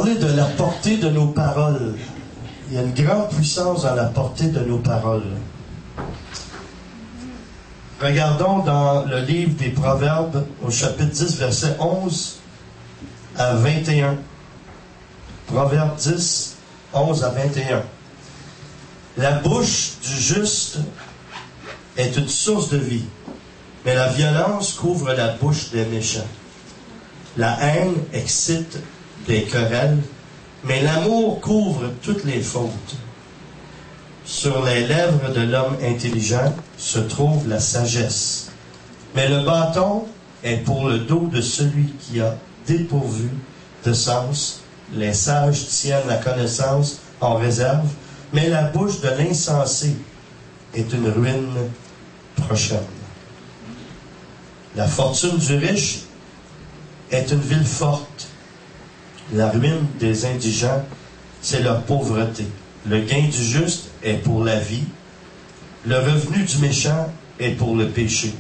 parler de la portée de nos paroles. Il y a une grande puissance dans la portée de nos paroles. Regardons dans le livre des Proverbes, au chapitre 10, versets 11 à 21. Proverbe 10, 11 à 21. La bouche du juste est une source de vie, mais la violence couvre la bouche des méchants. La haine excite des querelles, mais l'amour couvre toutes les fautes. Sur les lèvres de l'homme intelligent se trouve la sagesse, mais le bâton est pour le dos de celui qui a dépourvu de sens. Les sages tiennent la connaissance en réserve, mais la bouche de l'insensé est une ruine prochaine. La fortune du riche est une ville forte. La ruine des indigents, c'est leur pauvreté. Le gain du juste est pour la vie. Le revenu du méchant est pour le péché.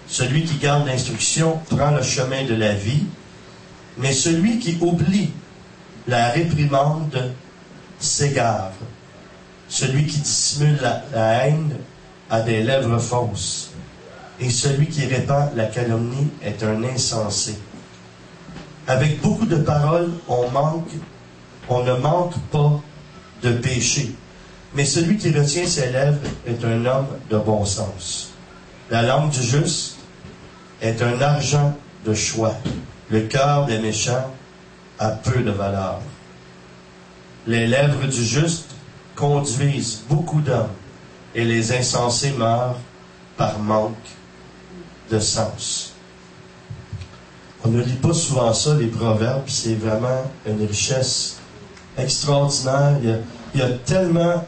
Celui qui garde l'instruction prend le chemin de la vie, mais celui qui oublie la réprimande s'égare. Celui qui dissimule la haine a des lèvres fausses, et celui qui répand la calomnie est un insensé. Avec beaucoup de paroles, on ne manque pas de péché, mais celui qui retient ses lèvres est un homme de bon sens. La langue du juste est un argent de choix. Le cœur des méchants a peu de valeur. Les lèvres du juste conduisent beaucoup d'hommes, et les insensés meurent par manque de sens. On ne lit pas souvent ça, les proverbes, c'est vraiment une richesse extraordinaire. Il y a tellement,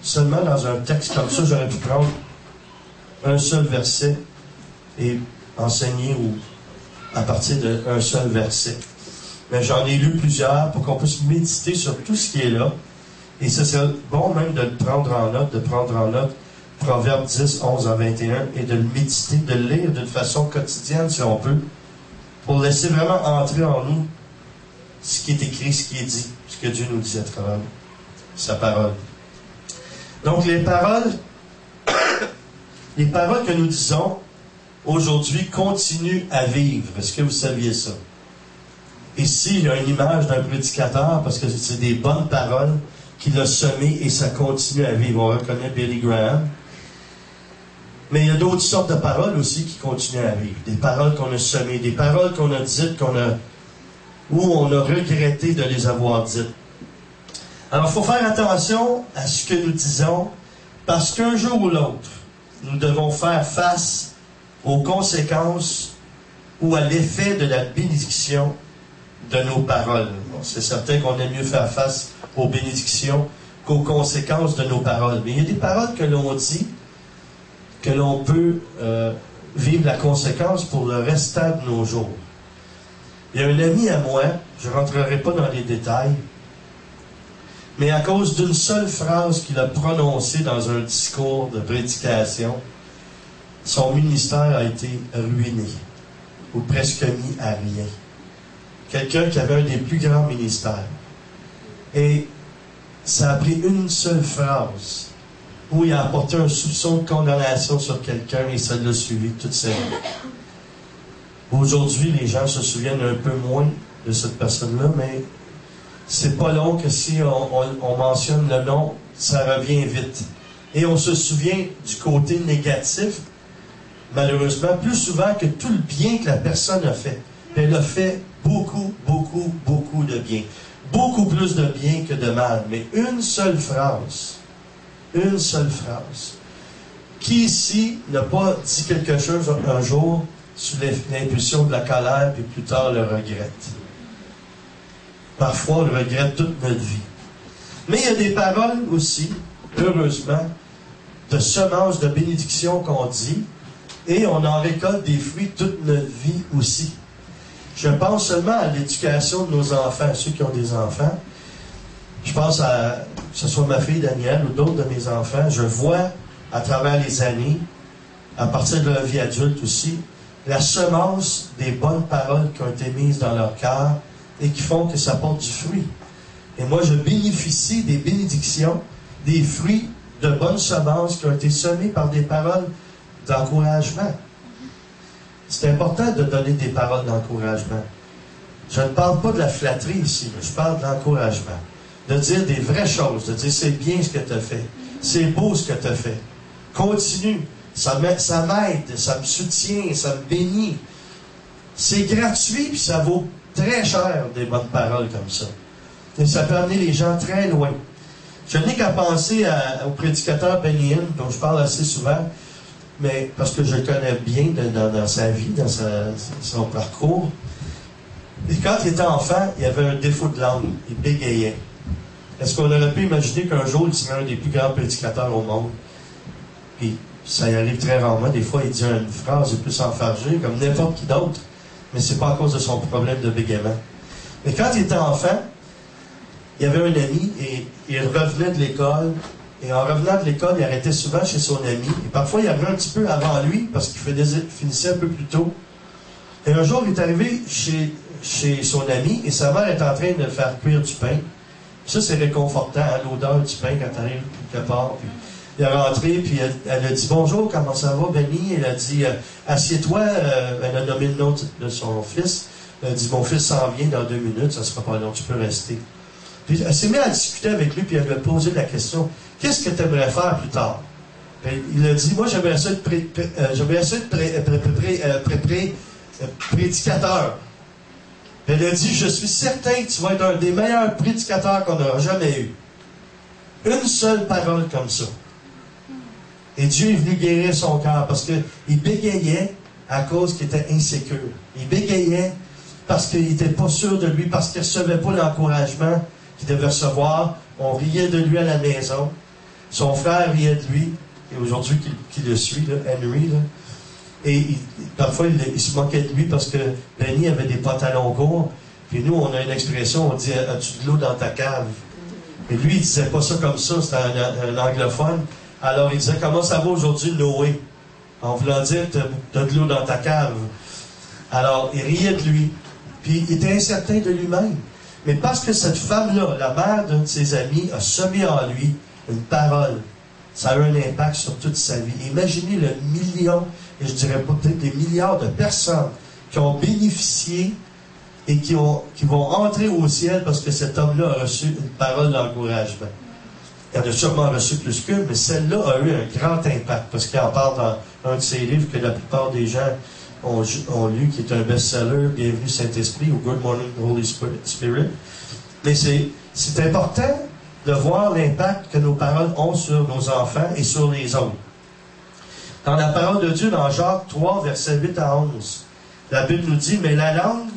seulement dans un texte comme ça, j'aurais pu prendre un seul verset et enseigner à partir d'un seul verset. Mais j'en ai lu plusieurs pour qu'on puisse méditer sur tout ce qui est là. Et ce serait bon même de le prendre en note, Proverbe 10, 11 à 21, et de le méditer, de le lire d'une façon quotidienne, si on peut, pour laisser vraiment entrer en nous ce qui est écrit, ce qui est dit, ce que Dieu nous dit à travers sa parole. Donc les paroles que nous disons aujourd'hui continuent à vivre. Est-ce que vous saviez ça? Ici, il y a une image d'un prédicateur parce que c'est des bonnes paroles qu'il a semées et ça continue à vivre. On reconnaît Billy Graham. Mais il y a d'autres sortes de paroles aussi qui continuent à vivre. Des paroles qu'on a semées, des paroles qu'on a dites, où on a regretté de les avoir dites. Alors, il faut faire attention à ce que nous disons, parce qu'un jour ou l'autre, nous devons faire face aux conséquences ou à l'effet de la bénédiction de nos paroles. Bon, c'est certain qu'on aime mieux faire face aux bénédictions qu'aux conséquences de nos paroles. Mais il y a des paroles que l'on dit, que l'on peut vivre la conséquence pour le restant de nos jours. Il y a un ami à moi, je ne rentrerai pas dans les détails, mais à cause d'une seule phrase qu'il a prononcée dans un discours de prédication, son ministère a été ruiné, ou presque mis à rien. Quelqu'un qui avait un des plus grands ministères. Et ça a pris une seule phrase où il a apporté un soupçon de condamnation sur quelqu'un et ça l'a suivi toute sa vie. Aujourd'hui, les gens se souviennent un peu moins de cette personne-là, mais c'est pas long que si on mentionne le nom, ça revient vite. Et on se souvient du côté négatif, malheureusement, plus souvent que tout le bien que la personne a fait. Elle a fait beaucoup, beaucoup, beaucoup de bien. Beaucoup plus de bien que de mal. Mais une seule phrase. Qui ici n'a pas dit quelque chose un jour sous l'impulsion de la colère, puis plus tard le regrette? Parfois, on le regrette toute notre vie. Mais il y a des paroles aussi, heureusement, de semences de bénédiction qu'on dit, et on en récolte des fruits toute notre vie aussi. Je pense seulement à l'éducation de nos enfants, ceux qui ont des enfants. Je pense à, que ce soit ma fille Danielle ou d'autres de mes enfants, je vois à travers les années, à partir de leur vie adulte aussi, la semence des bonnes paroles qui ont été mises dans leur cœur et qui font que ça porte du fruit. Et moi, je bénéficie des bénédictions, des fruits de bonnes semences qui ont été semées par des paroles d'encouragement. C'est important de donner des paroles d'encouragement. Je ne parle pas de la flatterie ici, je parle de l'encouragement. De dire des vraies choses, de dire c'est bien ce que tu as fait, c'est beau ce que tu as fait. Continue, ça m'aide, ça me soutient, ça me bénit. C'est gratuit, puis ça vaut très cher des bonnes paroles comme ça. Et ça peut amener les gens très loin. Je n'ai qu'à penser au prédicateur Benny Hinn, dont je parle assez souvent, mais parce que je le connais bien dans sa vie, dans son parcours. Et quand il était enfant, il avait un défaut de langue. Il bégayait. Est-ce qu'on aurait pu imaginer qu'un jour, il serait un des plus grands prédicateurs au monde? Puis, ça y arrive très rarement. Des fois, il dit une phrase plus enfargée, comme n'importe qui d'autre. Mais c'est pas à cause de son problème de bégaiement. Mais quand il était enfant, il y avait un ami et il revenait de l'école. Et en revenant de l'école, il arrêtait souvent chez son ami. Et parfois, il arrivait un petit peu avant lui parce qu'il finissait un peu plus tôt. Et un jour, il est arrivé chez son ami et sa mère est en train de faire cuire du pain. Ça, c'est réconfortant, hein, l'odeur du pain quand tu arrives quelque part. Puis, il est rentré, puis elle a dit « Bonjour, comment ça va, Benny? » Elle a dit « Assieds-toi. » Elle a nommé le nom de son fils. Elle a dit « Mon fils s'en vient dans 2 minutes, ça sera pas long, tu peux rester. » Puis elle s'est mise à discuter avec lui, puis elle lui a posé la question « Qu'est-ce que tu aimerais faire plus tard? » Il a dit « Moi, j'aimerais ça être prédicateur. » Elle a dit « Je suis certain que tu vas être un des meilleurs prédicateurs qu'on n'aura jamais eu. » Une seule parole comme ça. Et Dieu est venu guérir son cœur parce qu'il bégayait à cause qu'il était insécure. Il bégayait parce qu'il n'était pas sûr de lui, parce qu'il ne recevait pas l'encouragement qu'il devait recevoir. On riait de lui à la maison. Son frère riait de lui. Et aujourd'hui, qui le suit, là, Henry, là. Et parfois, il se moquait de lui parce que Benny avait des pantalons courts. Puis nous, on a une expression, on dit « As-tu de l'eau dans ta cave? » Et lui, il disait pas ça comme ça, c'était un anglophone. Alors, il disait « Comment ça va aujourd'hui, Noé? » En voulant dire « T'as de l'eau dans ta cave. » Alors, il riait de lui. Puis, il était incertain de lui-même. Mais parce que cette femme-là, la mère d'un de ses amis, a semé en lui une parole, ça a eu un impact sur toute sa vie. Imaginez le million, et je dirais peut-être des milliards de personnes qui ont bénéficié et qui vont entrer au ciel parce que cet homme-là a reçu une parole d'encouragement. Il en a sûrement reçu plus qu'une, mais celle-là a eu un grand impact parce qu'il en parle dans un de ses livres que la plupart des gens ont lu, qui est un best-seller, Bienvenue Saint-Esprit ou Good Morning Holy Spirit. Mais c'est important de voir l'impact que nos paroles ont sur nos enfants et sur les autres. Dans la parole de Dieu, dans Jacques 3, versets 8 à 11, la Bible nous dit « Mais la langue,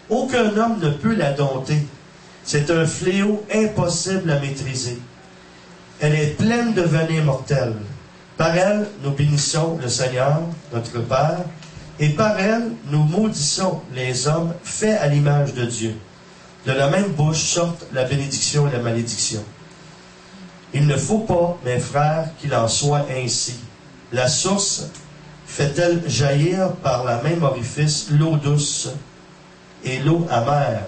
aucun homme ne peut la dompter. C'est un fléau impossible à maîtriser. Elle est pleine de venin mortel. Par elle, nous bénissons le Seigneur, notre Père, et par elle, nous maudissons les hommes faits à l'image de Dieu. De la même bouche sortent la bénédiction et la malédiction. Il ne faut pas, mes frères, qu'il en soit ainsi. La source fait-elle jaillir par la même orifice l'eau douce et l'eau amère?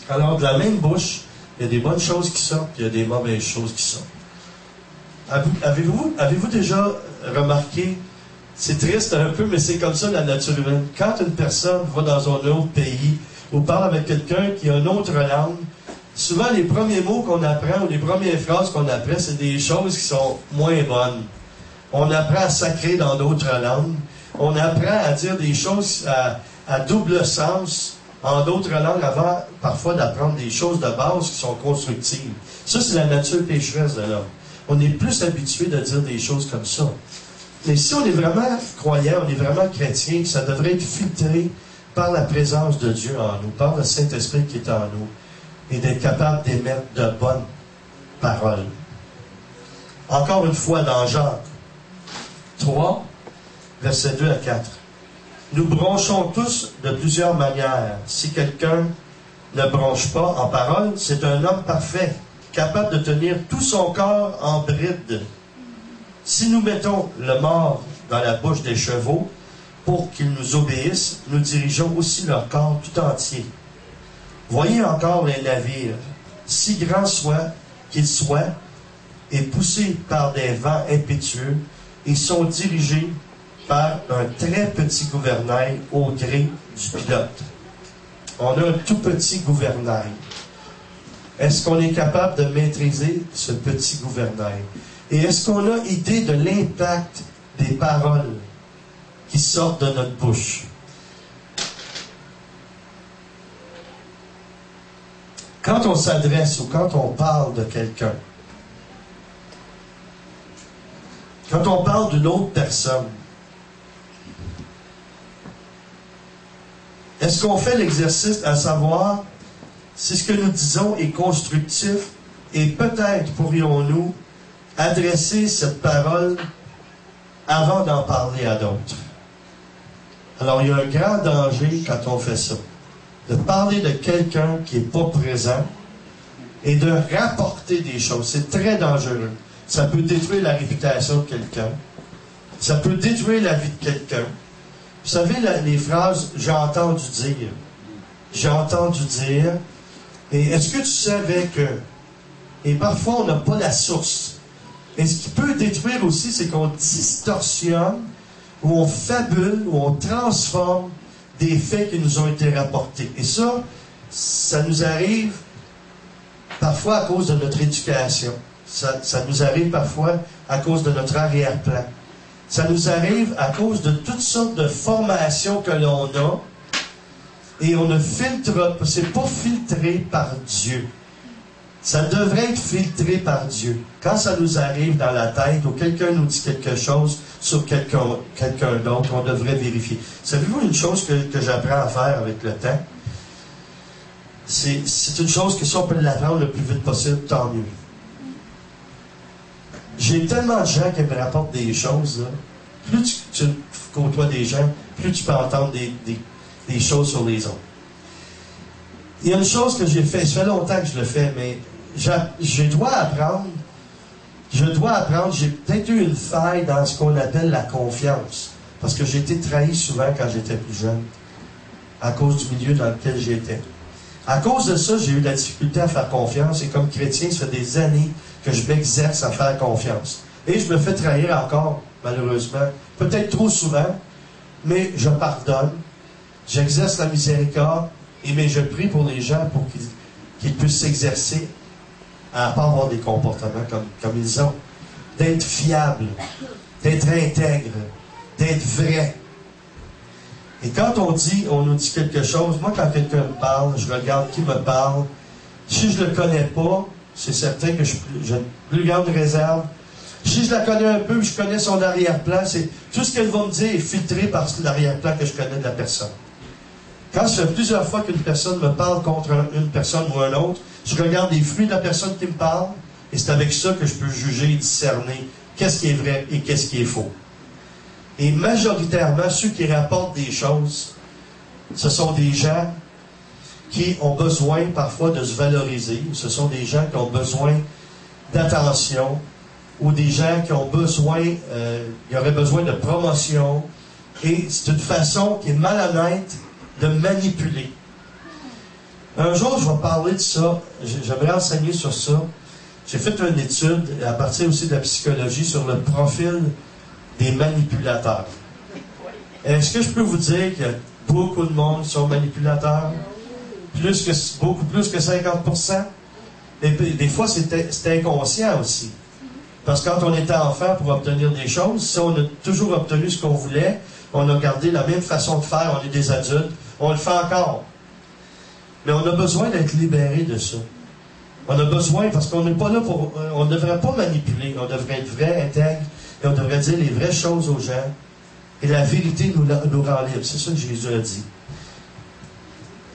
Alors, de la même bouche, il y a des bonnes choses qui sortent, puis il y a des mauvaises choses qui sortent. Avez-vous déjà remarqué, c'est triste un peu, mais c'est comme ça la nature humaine. Quand une personne va dans un autre pays ou parle avec quelqu'un qui a une autre langue, souvent les premiers mots qu'on apprend ou les premières phrases qu'on apprend, c'est des choses qui sont moins bonnes. On apprend à sacrer dans d'autres langues. On apprend à dire des choses à double sens en d'autres langues avant parfois d'apprendre des choses de base qui sont constructives. Ça, c'est la nature pécheresse de l'homme. On est plus habitué de dire des choses comme ça. Mais si on est vraiment croyant, on est vraiment chrétien, ça devrait être filtré par la présence de Dieu en nous, par le Saint-Esprit qui est en nous, et d'être capable d'émettre de bonnes paroles. Encore une fois, dans Jacques 3, versets 2 à 4. Nous bronchons tous de plusieurs manières. Si quelqu'un ne bronche pas en parole, c'est un homme parfait, capable de tenir tout son corps en bride. Si nous mettons le mort dans la bouche des chevaux pour qu'ils nous obéissent, nous dirigeons aussi leur corps tout entier. Voyez encore les navires, si grands qu'ils soient, et poussés par des vents impétueux, et sont dirigés par un très petit gouvernail au gré du pilote. On a un tout petit gouvernail. Est-ce qu'on est capable de maîtriser ce petit gouvernail? Et est-ce qu'on a idée de l'impact des paroles qui sortent de notre bouche? Quand on s'adresse ou quand on parle de quelqu'un, quand on parle d'une autre personne, est-ce qu'on fait l'exercice à savoir si ce que nous disons est constructif et peut-être pourrions-nous adresser cette parole avant d'en parler à d'autres? Alors, il y a un grand danger quand on fait ça, de parler de quelqu'un qui n'est pas présent et de rapporter des choses. C'est très dangereux. Ça peut détruire la réputation de quelqu'un. Ça peut détruire la vie de quelqu'un. Vous savez, les phrases « j'ai entendu dire »,« j'ai entendu dire », et est-ce que tu savais que... Et parfois, on n'a pas la source. Et ce qui peut détruire aussi, c'est qu'on distorsionne, ou on fabule, ou on transforme des faits qui nous ont été rapportés. Et ça nous arrive parfois à cause de notre éducation. Ça nous arrive parfois à cause de notre arrière-plan. Ça nous arrive à cause de toutes sortes de formations que l'on a et on ne filtre pas. C'est pas filtré par Dieu. Ça devrait être filtré par Dieu. Quand ça nous arrive dans la tête ou quelqu'un nous dit quelque chose sur quelqu'un d'autre, on devrait vérifier. Savez-vous une chose que j'apprends à faire avec le temps? C'est une chose que si on peut l'apprendre le plus vite possible, tant mieux. J'ai tellement de gens qui me rapportent des choses, là. Plus tu côtoies des gens, plus tu peux entendre des choses sur les autres. Il y a une chose que j'ai fait, ça fait longtemps que je le fais, mais je dois apprendre, j'ai peut-être eu une faille dans ce qu'on appelle la confiance, parce que j'ai été trahi souvent quand j'étais plus jeune, à cause du milieu dans lequel j'étais. À cause de ça, j'ai eu de la difficulté à faire confiance, et comme chrétien, ça fait des années que je m'exerce à faire confiance. Et je me fais trahir encore, malheureusement. Peut-être trop souvent, mais je pardonne. J'exerce la miséricorde, mais je prie pour les gens pour qu'ils puissent s'exercer à ne pas avoir des comportements comme ils ont. D'être fiable, d'être intègre, d'être vrai. Et quand on nous dit quelque chose, moi quand quelqu'un me parle, je regarde qui me parle. Si je ne le connais pas, c'est certain que j'ai une plus grande réserve. Si je la connais un peu, je connais son arrière-plan, tout ce qu'elle va me dire est filtré par l'arrière-plan que je connais de la personne. Quand ça fait plusieurs fois qu'une personne me parle contre une personne ou un autre, je regarde les fruits de la personne qui me parle, et c'est avec ça que je peux juger et discerner qu'est-ce qui est vrai et qu'est-ce qui est faux. Et majoritairement, ceux qui rapportent des choses, ce sont des gens qui ont besoin parfois de se valoriser. Ce sont des gens qui ont besoin d'attention ou des gens qui ont besoin, qui auraient besoin de promotion. Et c'est une façon qui est malhonnête de manipuler. Un jour, je vais parler de ça. J'aimerais enseigner sur ça. J'ai fait une étude, à partir aussi de la psychologie, sur le profil des manipulateurs. Est-ce que je peux vous dire qu'il y a beaucoup de monde qui sont manipulateurs? Beaucoup plus que 50%? Et des fois, c'est inconscient aussi. Parce que quand on était enfant pour obtenir des choses, si on a toujours obtenu ce qu'on voulait, on a gardé la même façon de faire, on est des adultes, on le fait encore. Mais on a besoin d'être libéré de ça. On a besoin, parce qu'on n'est pas là pour... On ne devrait pas manipuler, on devrait être vrai, intègre, et on devrait dire les vraies choses aux gens. Et la vérité nous rend libres. C'est ça que Jésus a dit.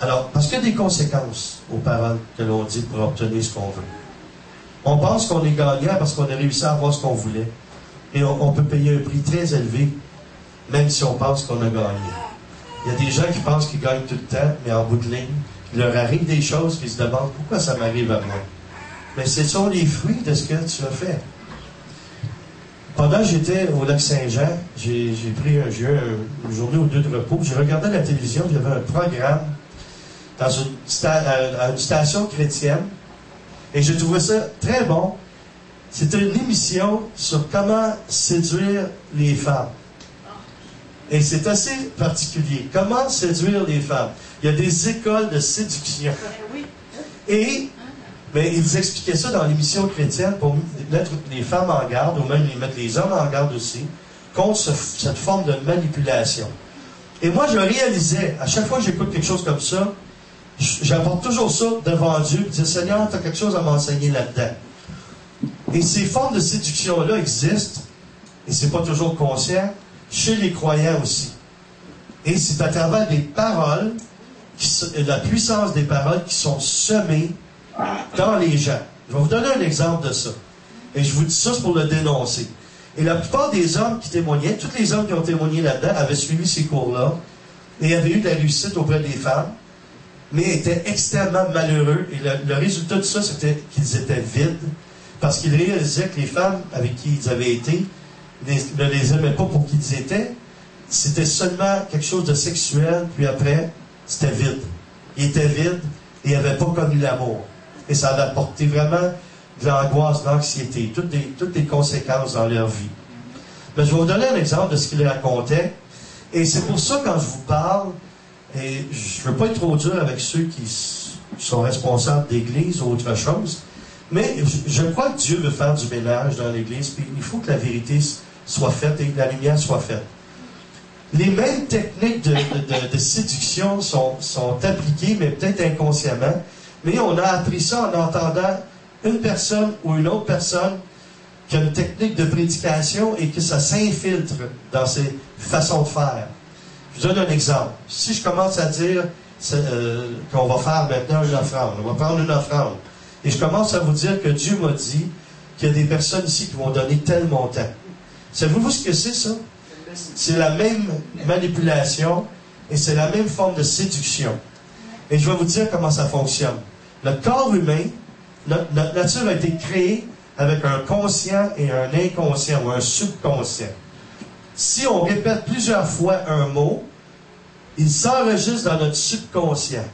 Alors, parce qu'il y a des conséquences aux paroles que l'on dit pour obtenir ce qu'on veut. On pense qu'on est gagnant parce qu'on a réussi à avoir ce qu'on voulait. Et on peut payer un prix très élevé, même si on pense qu'on a gagné. Il y a des gens qui pensent qu'ils gagnent tout le temps, mais en bout de ligne, il leur arrive des choses qui se demandent pourquoi ça m'arrive à moi. Mais ce sont les fruits de ce que tu as fait. Pendant que j'étais au Lac-Saint-Jean, j'ai eu une journée ou deux de repos, j'ai regardé la télévision, il y avait un programme dans une station chrétienne, et j'ai trouvé ça très bon. C'était une émission sur comment séduire les femmes. Et c'est assez particulier. Comment séduire les femmes? Il y a des écoles de séduction. Et ils expliquaient ça dans l'émission chrétienne pour mettre les femmes en garde, ou même mettre les hommes en garde aussi, contre cette forme de manipulation. Et moi, je réalisais, à chaque fois que j'écoute quelque chose comme ça, j'apporte toujours ça devant Dieu, et je dis, Seigneur, tu as quelque chose à m'enseigner là-dedans. Et ces formes de séduction-là existent, et c'est pas toujours conscient, chez les croyants aussi. Et c'est à travers des paroles, la puissance des paroles qui sont semées dans les gens. Je vais vous donner un exemple de ça. Et je vous dis ça, c'est pour le dénoncer. Et la plupart des hommes qui témoignaient, tous les hommes qui ont témoigné là-dedans, avaient suivi ces cours-là, et avaient eu de la réussite auprès des femmes, mais étaient extrêmement malheureux. Et le résultat de ça, c'était qu'ils étaient vides, parce qu'ils réalisaient que les femmes avec qui ils avaient été ne les aimaient pas pour qui ils étaient. C'était seulement quelque chose de sexuel, puis après, c'était vide. Ils étaient vides et ils n'avaient pas connu l'amour. Et ça avait apporté vraiment de l'angoisse, de l'anxiété, toutes les conséquences dans leur vie. Mais je vais vous donner un exemple de ce qu'ils racontaient. Et c'est pour ça, quand je vous parle, et je ne veux pas être trop dur avec ceux qui sont responsables d'Église ou autre chose, mais je crois que Dieu veut faire du ménage dans l'Église, puis il faut que la vérité soit faite et que la lumière soit faite. Les mêmes techniques de séduction sont appliquées, mais peut-être inconsciemment, mais on a appris ça en entendant une personne ou une autre personne qui a une technique de prédication et que ça s'infiltre dans ses façons de faire. Je vous donne un exemple. Si je commence à dire qu'on va faire maintenant une offrande, on va prendre une offrande, et je commence à vous dire que Dieu m'a dit qu'il y a des personnes ici qui vont donner tel montant. Savez-vous ce que c'est, ça? C'est la même manipulation et c'est la même forme de séduction. Et je vais vous dire comment ça fonctionne. Le corps humain, notre nature a été créée avec un conscient et un inconscient, ou un subconscient. Si on répète plusieurs fois un mot, il s'enregistre dans notre subconscient.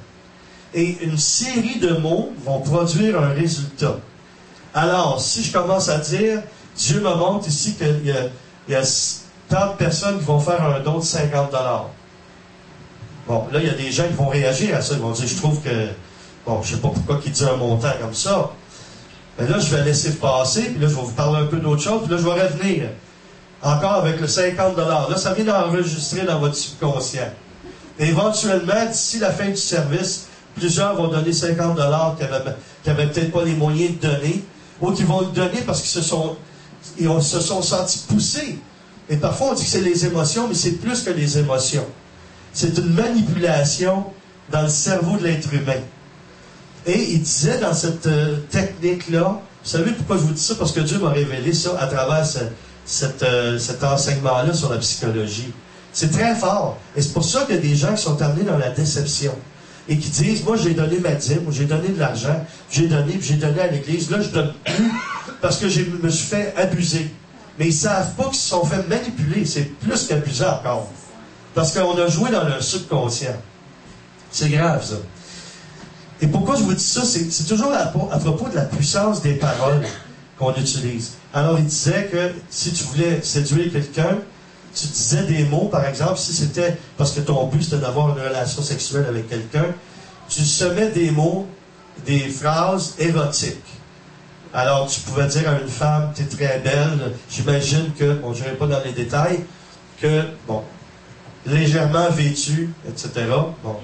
Et une série de mots vont produire un résultat. Alors, si je commence à dire, Dieu me montre ici qu'il y a tant de personnes qui vont faire un don de 50 $. Bon, là, il y a des gens qui vont réagir à ça. Ils vont dire, je trouve que, bon, je ne sais pas pourquoi il dit un montant comme ça. Mais là, je vais laisser passer, puis là, je vais vous parler un peu d'autre chose, puis là, je vais revenir. Encore avec le 50 $. Là, ça vient d'enregistrer dans votre subconscient. Et éventuellement, d'ici la fin du service, plusieurs vont donner 50 $ qui n'avaient peut-être pas les moyens de donner, ou qui vont le donner parce qu'ils se sont sentis poussés. Et parfois, on dit que c'est les émotions, mais c'est plus que les émotions. C'est une manipulation dans le cerveau de l'être humain. Et il disait dans cette technique-là, vous savez pourquoi je vous dis ça? Parce que Dieu m'a révélé ça à travers cet enseignement-là sur la psychologie. C'est très fort. Et c'est pour ça qu'il y a des gens qui sont amenés dans la déception. Et qui disent, moi j'ai donné ma dîme, ou j'ai donné de l'argent, j'ai donné à l'Église, là je donne plus parce que je me suis fait abuser. Mais ils ne savent pas qu'ils se sont fait manipuler, c'est plus qu'abuser encore. Parce qu'on a joué dans le subconscient. C'est grave ça. Et pourquoi je vous dis ça, c'est toujours à propos de la puissance des paroles qu'on utilise. Alors il disait que si tu voulais séduire quelqu'un, tu disais des mots, par exemple, si c'était parce que ton but c'était d'avoir une relation sexuelle avec quelqu'un, tu semais des mots, des phrases érotiques. Alors, tu pouvais dire à une femme, tu es très belle, j'imagine que, bon, je n'irai pas dans les détails, que, bon, légèrement vêtue, etc. Bon.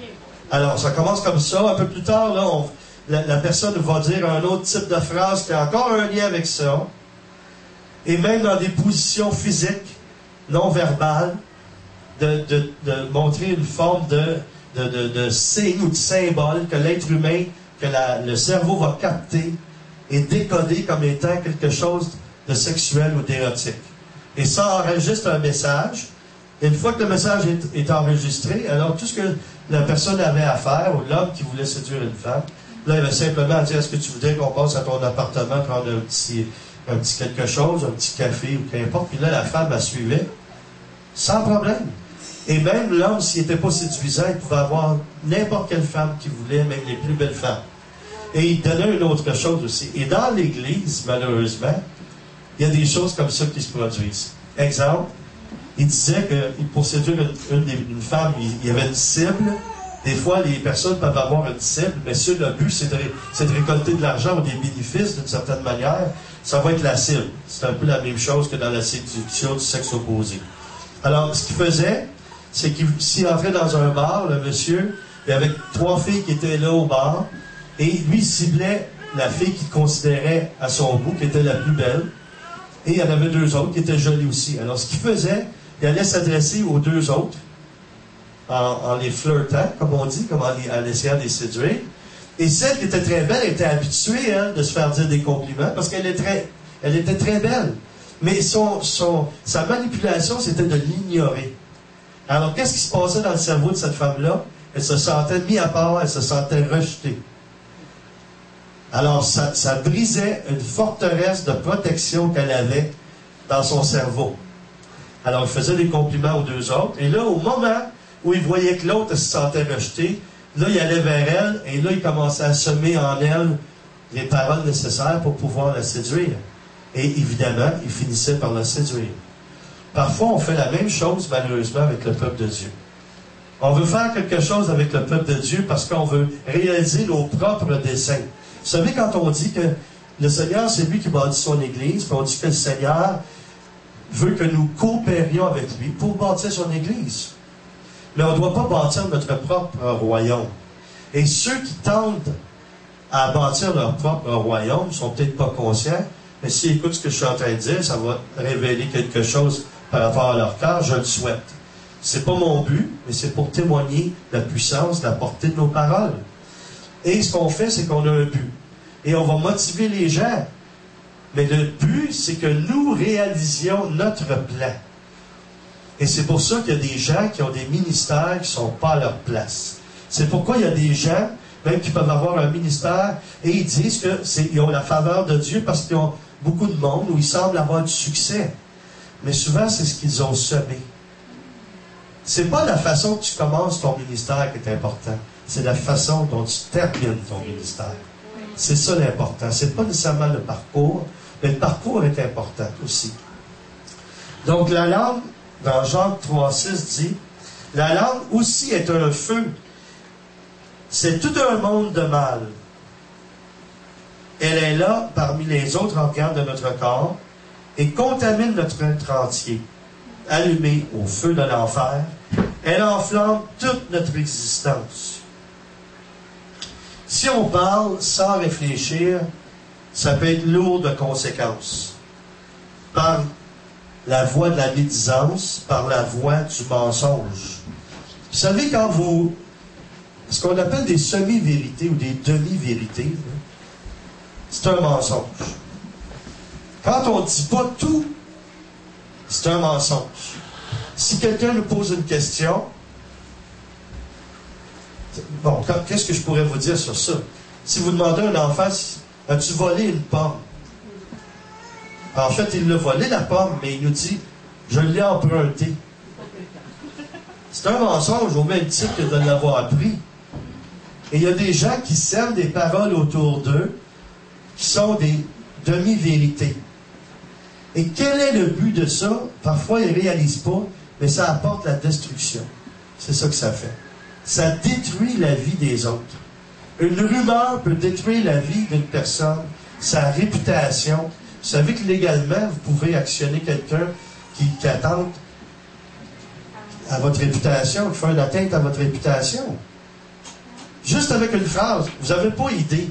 Alors, ça commence comme ça. Un peu plus tard, là, la personne va dire un autre type de phrase qui a encore un lien avec ça. Et même dans des positions physiques, non verbales, de montrer une forme de signe ou de symbole que l'être humain, que le cerveau va capter et décoder comme étant quelque chose de sexuel ou d'érotique. Et ça enregistre un message. Et une fois que le message est enregistré, alors tout ce que la personne avait à faire, ou l'homme qui voulait séduire une femme, là, il va simplement dire, est-ce que tu voudrais qu'on passe à ton appartement prendre un petit quelque chose, un petit café ou qu'importe. Puis là, la femme, elle suivait sans problème. Et même l'homme, s'il n'était pas séduisant, il pouvait avoir n'importe quelle femme qu'il voulait, même les plus belles femmes. Et il donnait une autre chose aussi. Et dans l'Église, malheureusement, il y a des choses comme ça qui se produisent. Exemple, il disait que pour séduire une femme, il y avait une cible. Des fois, les personnes peuvent avoir une cible, mais si le but, c'est de récolter de l'argent ou des bénéfices d'une certaine manière, ça va être la cible. C'est un peu la même chose que dans la séduction du sexe opposé. Alors, ce qu'il faisait, c'est qu'il s'il entrait dans un bar, le monsieur, il y avait 3 filles qui étaient là au bar, et lui ciblait la fille qu'il considérait à son goût, qui était la plus belle, et il y en avait 2 autres qui étaient jolies aussi. Alors, ce qu'il faisait, il allait s'adresser aux 2 autres, en les flirtant, comme on dit, comme en essayant de les séduire. Et celle qui était très belle était habituée de se faire dire des compliments, parce qu'elle était très belle. Mais sa manipulation, c'était de l'ignorer. Alors, qu'est-ce qui se passait dans le cerveau de cette femme-là? Elle se sentait mise à part, elle se sentait rejetée. Alors, ça brisait une forteresse de protection qu'elle avait dans son cerveau. Alors, il faisait des compliments aux 2 autres. Et là, au moment où il voyait que l'autre se sentait rejetée, là, il allait vers elle, et là, il commençait à semer en elle les paroles nécessaires pour pouvoir la séduire. Et évidemment, il finissait par la séduire. Parfois, on fait la même chose, malheureusement, avec le peuple de Dieu. On veut faire quelque chose avec le peuple de Dieu parce qu'on veut réaliser nos propres desseins. Vous savez, quand on dit que le Seigneur, c'est lui qui bâtit son Église, puis on dit que le Seigneur veut que nous coopérions avec lui pour bâtir son Église. Mais on ne doit pas bâtir notre propre royaume. Et ceux qui tentent à bâtir leur propre royaume ne sont peut-être pas conscients, mais s'ils écoutent ce que je suis en train de dire, ça va révéler quelque chose par rapport à leur cœur, je le souhaite. C'est pas mon but, mais c'est pour témoigner de la puissance, de la portée de nos paroles. Et ce qu'on fait, c'est qu'on a un but. Et on va motiver les gens. Mais le but, c'est que nous réalisions notre plan. Et c'est pour ça qu'il y a des gens qui ont des ministères qui ne sont pas à leur place. C'est pourquoi il y a des gens, même qui peuvent avoir un ministère, et ils disent qu'ils ont la faveur de Dieu parce qu'ils ont beaucoup de monde, où ils semblent avoir du succès. Mais souvent, c'est ce qu'ils ont semé. C'est pas la façon que tu commences ton ministère qui est important. C'est la façon dont tu termines ton ministère. C'est ça l'important. C'est pas nécessairement le parcours, mais le parcours est important aussi. Donc la langue, dans Jacques 3,6 dit, la langue aussi est un feu. C'est tout un monde de mal. Elle est là parmi les autres organes de notre corps et contamine notre être entier. Allumée au feu de l'enfer, elle enflamme toute notre existence. Si on parle sans réfléchir, ça peut être lourd de conséquences. Par la voie de la médisance, par la voie du mensonge. Vous savez, quand vous... ce qu'on appelle des semi-vérités ou des demi-vérités, c'est un mensonge. Quand on ne dit pas tout, c'est un mensonge. Si quelqu'un nous pose une question, bon, qu'est-ce que je pourrais vous dire sur ça? Si vous demandez à un enfant, as-tu volé une pomme? En fait, il l'a volé la pomme, mais il nous dit, je l'ai emprunté. C'est un mensonge au même titre que de l'avoir pris. Et il y a des gens qui sèment des paroles autour d'eux qui sont des demi-vérités. Et quel est le but de ça? Parfois, ils ne réalisent pas, mais ça apporte la destruction. C'est ça que ça fait. Ça détruit la vie des autres. Une rumeur peut détruire la vie d'une personne, sa réputation. Vous savez que légalement, vous pouvez actionner quelqu'un qui attente à votre réputation, qui fait une atteinte à votre réputation. Juste avec une phrase, vous n'avez pas idée.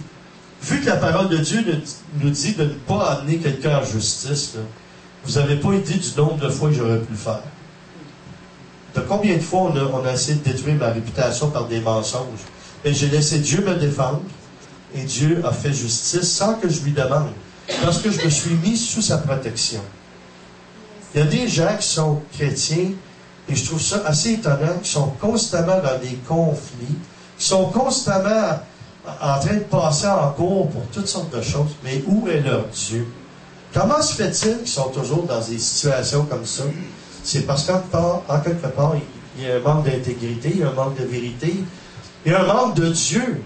Vu que la parole de Dieu nous dit de ne pas amener quelqu'un en justice, là, vous n'avez pas idée du nombre de fois que j'aurais pu le faire. De combien de fois on a essayé de détruire ma réputation par des mensonges? Et j'ai laissé Dieu me défendre, et Dieu a fait justice sans que je lui demande, parce que je me suis mis sous sa protection. Il y a des gens qui sont chrétiens, et je trouve ça assez étonnant, qui sont constamment dans des conflits, qui sont constamment en train de passer en cours pour toutes sortes de choses. Mais où est leur Dieu? Comment se fait-il qu'ils sont toujours dans des situations comme ça? C'est parce qu'en quelque part, il y a un manque d'intégrité, il y a un manque de vérité, il y a un manque de Dieu.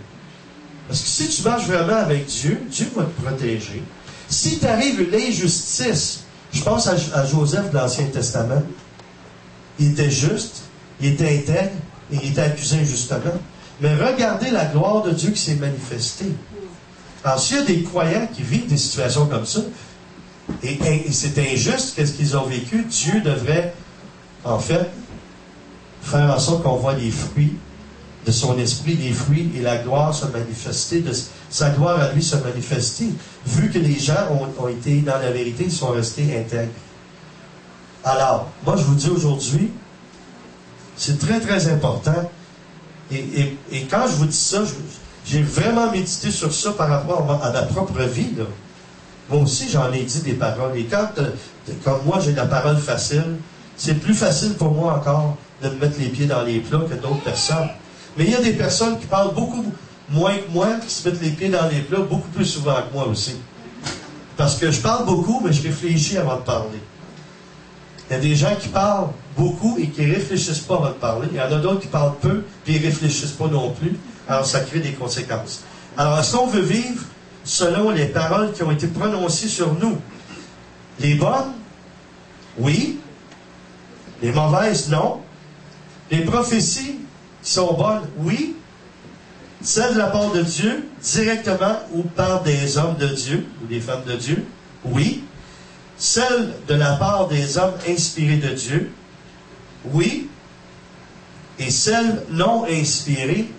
Parce que si tu marches vraiment avec Dieu, Dieu va te protéger. Si t'arrive une injustice, je pense à Joseph de l'Ancien Testament, il était juste, il était intègre, et il était accusé injustement. Mais regardez la gloire de Dieu qui s'est manifestée. Alors, s'il y a des croyants qui vivent des situations comme ça, et c'est injuste, qu'est-ce qu'ils ont vécu, Dieu devrait, en fait, faire en sorte qu'on voit les fruits de son esprit, les fruits et la gloire se manifester, de sa gloire à lui se manifester, vu que les gens ont été dans la vérité, ils sont restés intègres. Alors, moi je vous dis aujourd'hui, c'est très très important, et quand je vous dis ça, j'ai vraiment médité sur ça par rapport à ma propre vie, là. Moi aussi, j'en ai dit des paroles. Et quand, comme moi, j'ai la parole facile, c'est plus facile pour moi encore de me mettre les pieds dans les plats que d'autres personnes. Mais il y a des personnes qui parlent beaucoup moins que moi, qui se mettent les pieds dans les plats beaucoup plus souvent que moi aussi. Parce que je parle beaucoup, mais je réfléchis avant de parler. Il y a des gens qui parlent beaucoup et qui ne réfléchissent pas avant de parler. Il y en a d'autres qui parlent peu et ils ne réfléchissent pas non plus. Alors, ça crée des conséquences. Alors, est-ce qu'on veut vivre selon les paroles qui ont été prononcées sur nous? Les bonnes? Oui. Les mauvaises? Non. Les prophéties qui sont bonnes? Oui. Celles de la part de Dieu, directement ou par des hommes de Dieu ou des femmes de Dieu? Oui. Celles de la part des hommes inspirés de Dieu? Oui. Et celles non inspirées?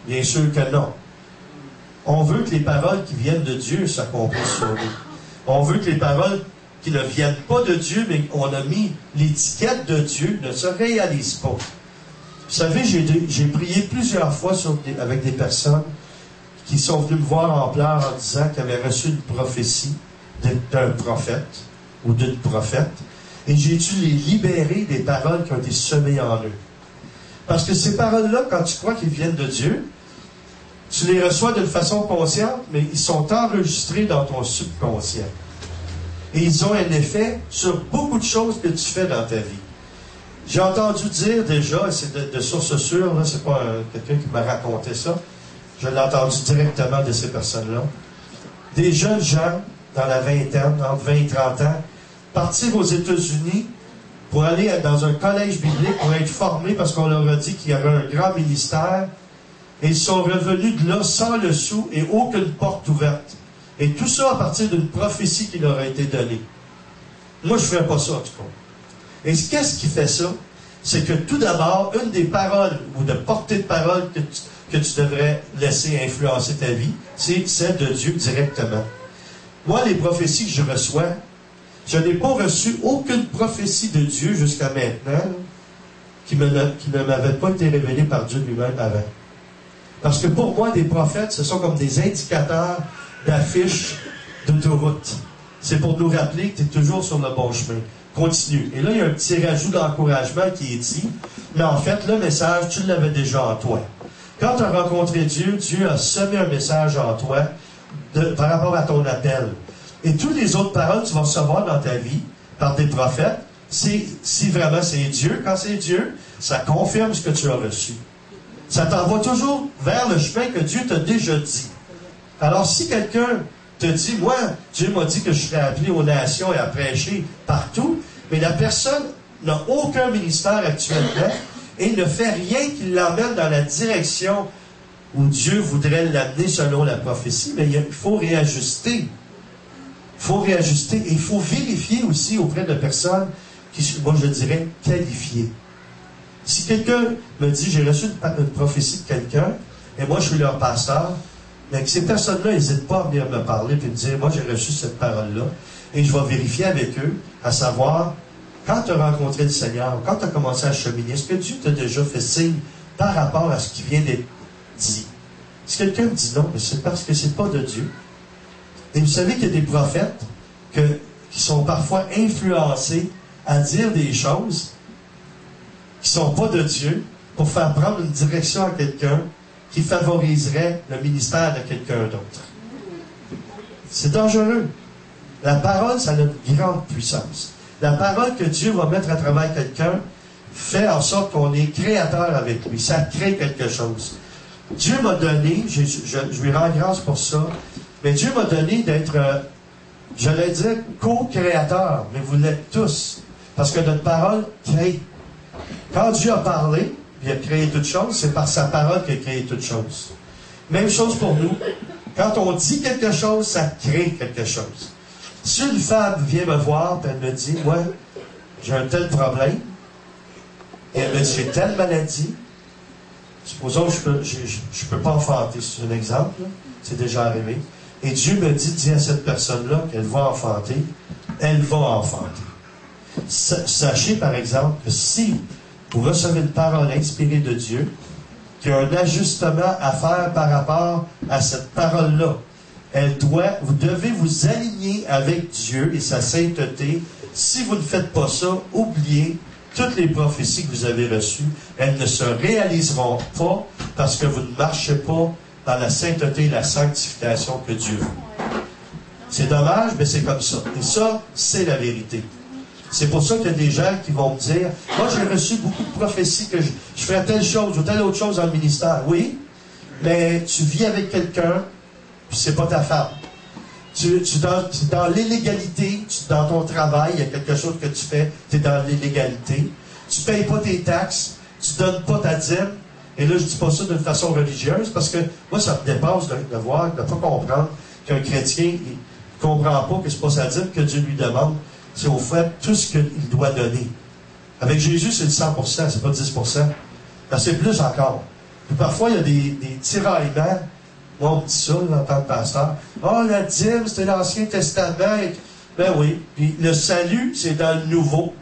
Bien sûr que non. On veut que les paroles qui viennent de Dieu s'accomplissent sur nous. On veut que les paroles qui ne viennent pas de Dieu, mais on a mis l'étiquette de Dieu, ne se réalisent pas. Vous savez, j'ai prié plusieurs fois avec des personnes qui sont venues me voir en pleurs en disant qu'ils avaient reçu une prophétie d'un prophète ou d'une prophète, et j'ai dû les libérer des paroles qui ont été semées en eux. Parce que ces paroles-là, quand tu crois qu'ils viennent de Dieu, tu les reçois d'une façon consciente, mais ils sont enregistrés dans ton subconscient. Et ils ont un effet sur beaucoup de choses que tu fais dans ta vie. J'ai entendu dire déjà, et c'est de source sûre, là, c'est pas quelqu'un qui m'a raconté ça, je l'ai entendu directement de ces personnes-là. Des jeunes gens, dans la vingtaine, entre 20 et 30 ans, partir aux États-Unis pour aller dans un collège biblique, pour être formés, parce qu'on leur a dit qu'il y avait un grand ministère, et ils sont revenus de là sans le sou et aucune porte ouverte. Et tout ça à partir d'une prophétie qui leur a été donnée. Moi, je ne ferais pas ça, en tout cas. Et qu'est-ce qui fait ça? C'est que tout d'abord, une des paroles, ou de portée de parole que tu devrais laisser influencer ta vie, c'est celle de Dieu directement. Moi, les prophéties que je reçois, je n'ai pas reçu aucune prophétie de Dieu jusqu'à maintenant qui ne m'avait pas été révélée par Dieu lui-même avant. Parce que pour moi, des prophètes, ce sont comme des indicateurs d'affiches d'autoroute. C'est pour nous rappeler que tu es toujours sur le bon chemin. Continue. Et là, il y a un petit rajout d'encouragement qui est dit, mais en fait, le message, tu l'avais déjà en toi. Quand tu as rencontré Dieu, Dieu a semé un message en toi par rapport à ton appel. Et toutes les autres paroles que tu vas recevoir dans ta vie par des prophètes, si vraiment c'est Dieu, quand c'est Dieu, ça confirme ce que tu as reçu. Ça t'envoie toujours vers le chemin que Dieu t'a déjà dit. Alors, si quelqu'un te dit, moi, Dieu m'a dit que je serais appelé aux nations et à prêcher partout, mais la personne n'a aucun ministère actuellement et ne fait rien qui l'emmène dans la direction où Dieu voudrait l'amener selon la prophétie, mais il faut réajuster. Il faut réajuster et il faut vérifier aussi auprès de personnes qui, moi je dirais, qualifiées. Si quelqu'un me dit, j'ai reçu une prophétie de quelqu'un, et moi je suis leur pasteur, mais que ces personnes-là n'hésitent pas à venir me parler et me dire, moi j'ai reçu cette parole-là, et je vais vérifier avec eux, à savoir, quand tu as rencontré le Seigneur, quand tu as commencé à cheminer, est-ce que Dieu t'a déjà fait signe par rapport à ce qui vient d'être dit? Si quelqu'un me dit non, mais c'est parce que c'est pas de Dieu. Et vous savez qu'il y a des prophètes qui sont parfois influencés à dire des choses qui ne sont pas de Dieu pour faire prendre une direction à quelqu'un qui favoriserait le ministère de quelqu'un d'autre. C'est dangereux. La parole, ça a une grande puissance. La parole que Dieu va mettre à travers quelqu'un fait en sorte qu'on est créateur avec lui. Ça crée quelque chose. Dieu m'a donné, je lui rends grâce pour ça, mais Dieu m'a donné d'être, j'allais dire, co-créateur, mais vous l'êtes tous. Parce que notre parole crée. Quand Dieu a parlé, il a créé toutes choses, c'est par sa parole qu'il a créé toutes choses. Même chose pour nous. Quand on dit quelque chose, ça crée quelque chose. Si une femme vient me voir et elle me dit, « Ouais, j'ai un tel problème, et elle me dit, j'ai telle maladie, supposons que je peux pas enfanter, c'est un exemple, là. C'est déjà arrivé. Et Dieu me dit, dis à cette personne-là qu'elle va enfanter, elle va enfanter. Sachez, par exemple, que si vous recevez une parole inspirée de Dieu, qu'il y a un ajustement à faire par rapport à cette parole-là, vous devez vous aligner avec Dieu et sa sainteté. Si vous ne faites pas ça, oubliez toutes les prophéties que vous avez reçues. Elles ne se réaliseront pas parce que vous ne marchez pas dans la sainteté et la sanctification que Dieu veut. C'est dommage, mais c'est comme ça. Et ça, c'est la vérité. C'est pour ça qu'il y a des gens qui vont me dire, « Moi, j'ai reçu beaucoup de prophéties que je ferais telle chose ou telle autre chose dans le ministère. » Oui, mais tu vis avec quelqu'un, puis c'est pas ta femme. Tu es dans l'illégalité, dans ton travail, il y a quelque chose que tu fais, tu es dans l'illégalité. Tu ne payes pas tes taxes, tu ne donnes pas ta dîme. Et là, je ne dis pas ça d'une façon religieuse, parce que moi, ça me dépasse de voir, de ne pas comprendre qu'un chrétien ne comprend pas que ce n'est pas sa dîme que Dieu lui demande. C'est au fait tout ce qu'il doit donner. Avec Jésus, c'est le 100%, c'est pas 10%. C'est plus encore. Puis parfois, il y a des tiraillements. Moi, on me dit ça, en tant que pasteur. « Oh, la dîme, c'était l'Ancien Testament. » Ben oui. Puis le salut, c'est dans le Nouveau.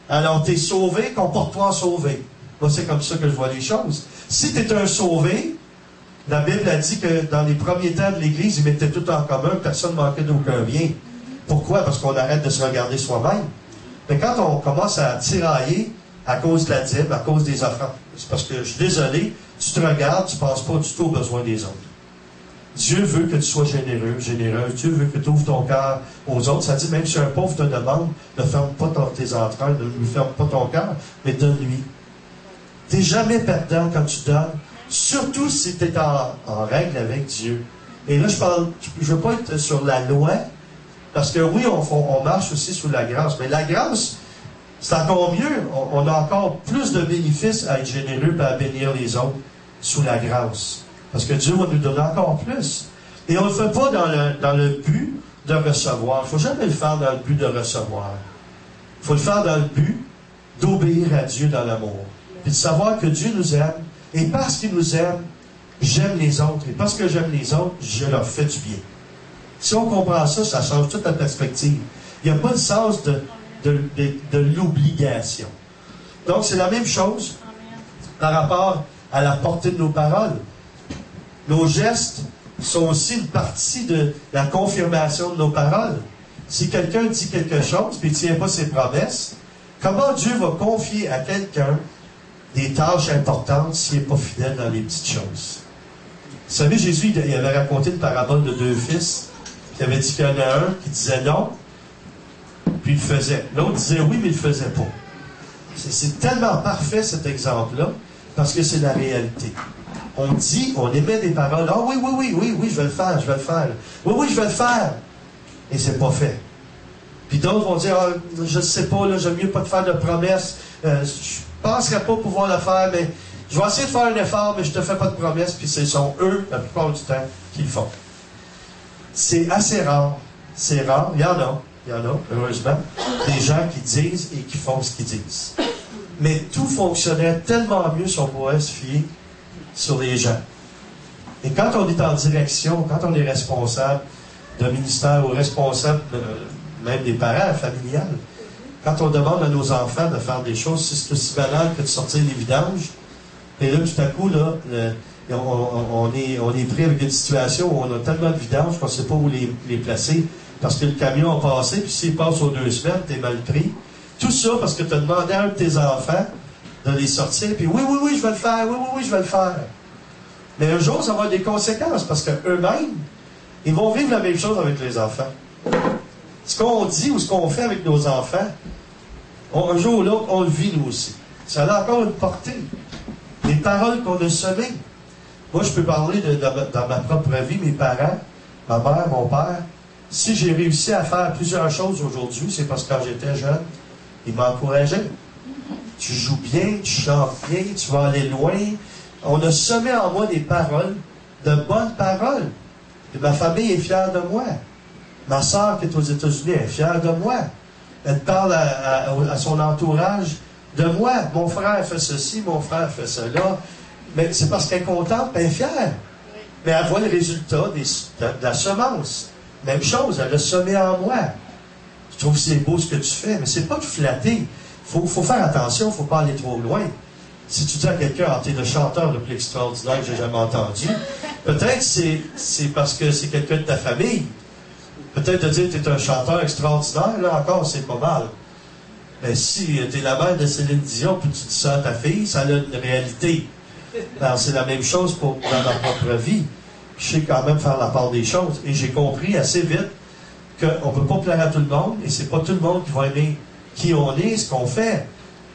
Alors, t'es sauvé, comporte-toi en sauvé. Moi, c'est comme ça que je vois les choses. Si tu es un sauvé, la Bible a dit que dans les premiers temps de l'Église, ils mettaient tout en commun, personne ne manquait d'aucun bien. Pourquoi? Parce qu'on arrête de se regarder soi-même. Mais quand on commence à tirailler à cause de la dîme, à cause des offrandes, c'est parce que je suis désolé, tu te regardes, tu ne penses pas du tout aux besoins des autres. Dieu veut que tu sois généreux, généreuse. Dieu veut que tu ouvres ton cœur aux autres. Ça dit, même si un pauvre te demande, ne ferme pas tes entrailles, ne lui ferme pas ton cœur, mais donne-lui. Tu n'es jamais perdant quand tu donnes, surtout si tu es en règle avec Dieu. Et là, je ne veux pas être sur la loi, parce que oui, on marche aussi sous la grâce. Mais la grâce, c'est encore mieux. On a encore plus de bénéfices à être généreux et à bénir les autres sous la grâce. Parce que Dieu va nous donner encore plus. Et on ne le fait pas dans le but de recevoir. Il ne faut jamais le faire dans le but de recevoir. Il faut le faire dans le but d'obéir à Dieu dans l'amour. Et de savoir que Dieu nous aime. Et parce qu'il nous aime, j'aime les autres. Et parce que j'aime les autres, je leur fais du bien. Si on comprend ça, ça change toute la perspective. Il n'y a pas le sens de l'obligation. Donc, c'est la même chose par rapport à la portée de nos paroles. Nos gestes sont aussi une partie de la confirmation de nos paroles. Si quelqu'un dit quelque chose et ne tient pas ses promesses, comment Dieu va confier à quelqu'un des tâches importantes s'il n'est pas fidèle dans les petites choses? Vous savez, Jésus, il avait raconté une parabole de 2 fils qui avait dit qu'il y en a un qui disait non, puis il le faisait. L'autre disait oui, mais il ne le faisait pas. C'est tellement parfait cet exemple-là, parce que c'est la réalité. On dit, on émet des paroles, ah oui, je vais le faire, je vais le faire. Oui, je vais le faire. Et c'est pas fait. Puis d'autres vont dire, ah, je ne sais pas, là, j'aime mieux pas te faire de promesses, je ne penserais pas pouvoir le faire, mais je vais essayer de faire un effort, mais je ne te fais pas de promesses, puis ce sont eux, la plupart du temps, qui le font. C'est assez rare. C'est rare, il y en a, heureusement, des gens qui disent et qui font ce qu'ils disent. Mais tout fonctionnait tellement mieux si on pourrait se fier sur les gens. Et quand on est en direction, quand on est responsable d'un ministère ou responsable même des parents familiales, quand on demande à nos enfants de faire des choses, c'est aussi banal que de sortir les vidanges. Et là, tout à coup, là, on est pris avec une situation où on a tellement de vidanges qu'on ne sait pas où les placer parce que le camion a passé, puis s'il passe aux 2 semaines, t'es mal pris. Tout ça parce que tu as demandé à un de tes enfants de les sortir, puis oui, je vais le faire, oui, je vais le faire. Mais un jour, ça va avoir des conséquences, parce qu'eux-mêmes, ils vont vivre la même chose avec les enfants. Ce qu'on dit ou ce qu'on fait avec nos enfants, un jour ou l'autre, on le vit nous aussi. Ça a encore une portée. Les paroles qu'on a semées. Moi, je peux parler dans ma propre vie, mes parents, ma mère, mon père. Si j'ai réussi à faire plusieurs choses aujourd'hui, c'est parce que quand j'étais jeune, ils m'encourageaient. Tu joues bien, tu chantes bien, tu vas aller loin. On a semé en moi des paroles, de bonnes paroles. Et ma famille est fière de moi. Ma sœur qui est aux États-Unis est fière de moi. Elle parle à son entourage de moi. Mon frère fait ceci, mon frère fait cela. Mais c'est parce qu'elle est contente, elle est fière. Mais elle voit le résultat de la semence. Même chose, elle a semé en moi. Je trouve que c'est beau ce que tu fais, mais c'est pas de flatter. Il faut faire attention, il ne faut pas aller trop loin. Si tu dis à quelqu'un, ah, t'es le chanteur le plus extraordinaire que j'ai jamais entendu, peut-être c'est parce que c'est quelqu'un de ta famille. Peut-être de dire, t'es un chanteur extraordinaire, là encore, c'est pas mal. Mais si t'es la mère de Céline Dion, puis tu dis ça à ta fille, ça a une réalité. Alors, c'est la même chose dans ma propre vie. Je sais quand même faire la part des choses. Et j'ai compris assez vite qu'on ne peut pas plaire à tout le monde, et c'est pas tout le monde qui va aimer qui on est, ce qu'on fait.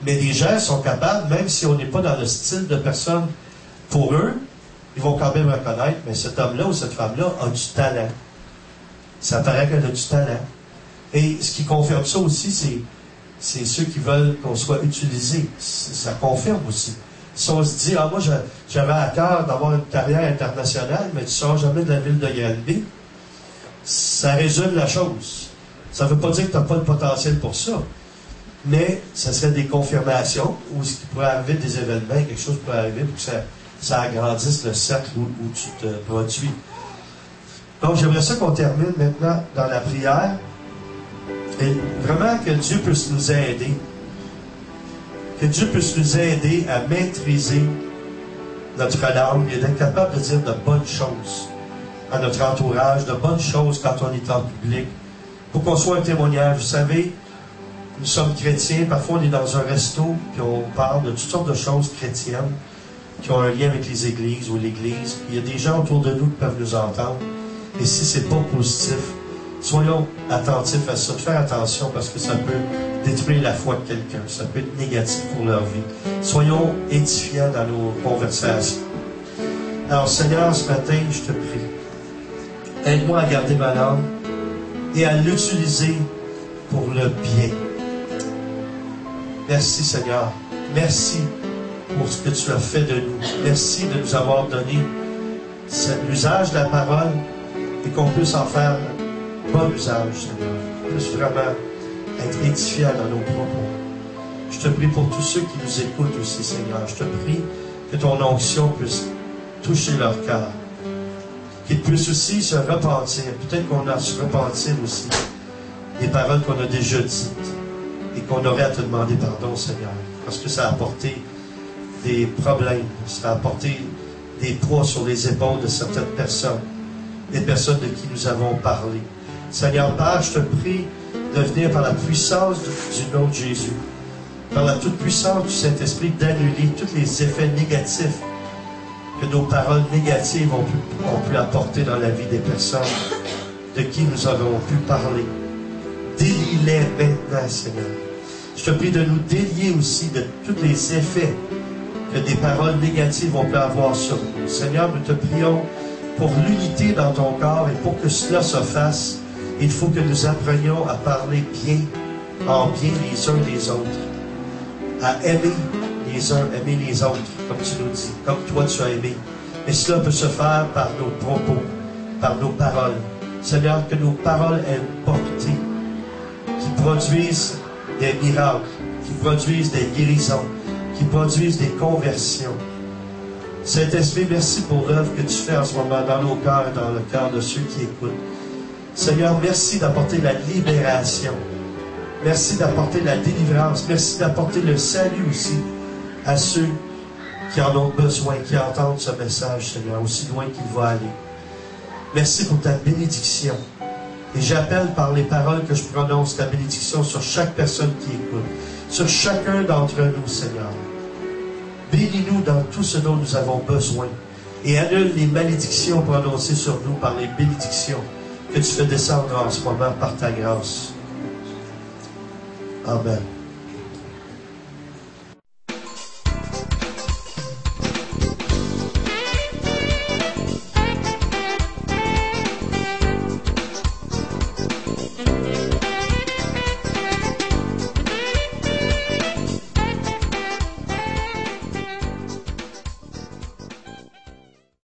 Mais les gens sont capables, même si on n'est pas dans le style de personne pour eux, ils vont quand même reconnaître, mais cet homme-là ou cette femme-là a du talent. Ça paraît qu'elle a du talent. Et ce qui confirme ça aussi, c'est ceux qui veulent qu'on soit utilisé. Ça confirme aussi. Si on se dit, ah, moi, j'avais à cœur d'avoir une carrière internationale, mais tu ne sors jamais de la ville de Granby, ça résume la chose. Ça ne veut pas dire que tu n'as pas le potentiel pour ça. Mais ça serait des confirmations ou ce qui pourrait arriver, des événements, quelque chose pourrait arriver pour que ça agrandisse le cercle où tu te produis. Donc, j'aimerais ça qu'on termine maintenant dans la prière. Et vraiment que Dieu puisse nous aider. Que Dieu puisse nous aider à maîtriser notre langue et d'être capable de dire de bonnes choses à notre entourage, de bonnes choses quand on est en public, pour qu'on soit un témoignage. Vous savez, nous sommes chrétiens, parfois on est dans un resto, puis on parle de toutes sortes de choses chrétiennes qui ont un lien avec les églises ou l'Église. Il y a des gens autour de nous qui peuvent nous entendre. Et si c'est pas positif, soyons attentifs à ça, de faire attention parce que ça peut détruire la foi de quelqu'un, ça peut être négatif pour leur vie. Soyons édifiants dans nos conversations. Alors Seigneur, ce matin, je te prie, aide-moi à garder ma langue et à l'utiliser pour le bien. Merci Seigneur. Merci pour ce que tu as fait de nous. Merci de nous avoir donné l'usage de la parole et qu'on puisse en faire bon usage, Seigneur. Qu'on puisse vraiment être édifiant dans nos propos. Je te prie pour tous ceux qui nous écoutent aussi, Seigneur. Je te prie que ton onction puisse toucher leur cœur. Qu'ils puissent aussi se repentir. Peut-être qu'on a à se repentir aussi des paroles qu'on a déjà dites et qu'on aurait à te demander pardon, Seigneur. Parce que ça a apporté des problèmes, ça a apporté des poids sur les épaules de certaines personnes, des personnes de qui nous avons parlé. Seigneur Père, je te prie de venir par la puissance du nom de Jésus, par la toute-puissance du Saint-Esprit, d'annuler tous les effets négatifs que nos paroles négatives ont pu apporter dans la vie des personnes de qui nous avons pu parler. Délie-les maintenant, Seigneur. Je te prie de nous délier aussi de tous les effets que des paroles négatives ont pu avoir sur nous. Seigneur, nous te prions pour l'unité dans ton corps et pour que cela se fasse, il faut que nous apprenions à parler bien, en bien les uns des autres, à aimer les uns, aimer les autres, comme tu nous dis, comme toi tu as aimé. Et cela peut se faire par nos propos, par nos paroles. Seigneur, que nos paroles aient une portée, qui produisent des miracles, qui produisent des guérisons, qui produisent des conversions. Saint-Esprit, merci pour l'œuvre que tu fais en ce moment dans nos cœurs et dans le cœur de ceux qui écoutent. Seigneur, merci d'apporter la libération. Merci d'apporter la délivrance. Merci d'apporter le salut aussi à ceux qui en ont besoin, qui entendent ce message, Seigneur, aussi loin qu'il va aller. Merci pour ta bénédiction. Et j'appelle par les paroles que je prononce ta bénédiction sur chaque personne qui écoute, sur chacun d'entre nous, Seigneur. Bénis-nous dans tout ce dont nous avons besoin et annule les malédictions prononcées sur nous par les bénédictions que tu fais descendre en ce moment par ta grâce. Amen.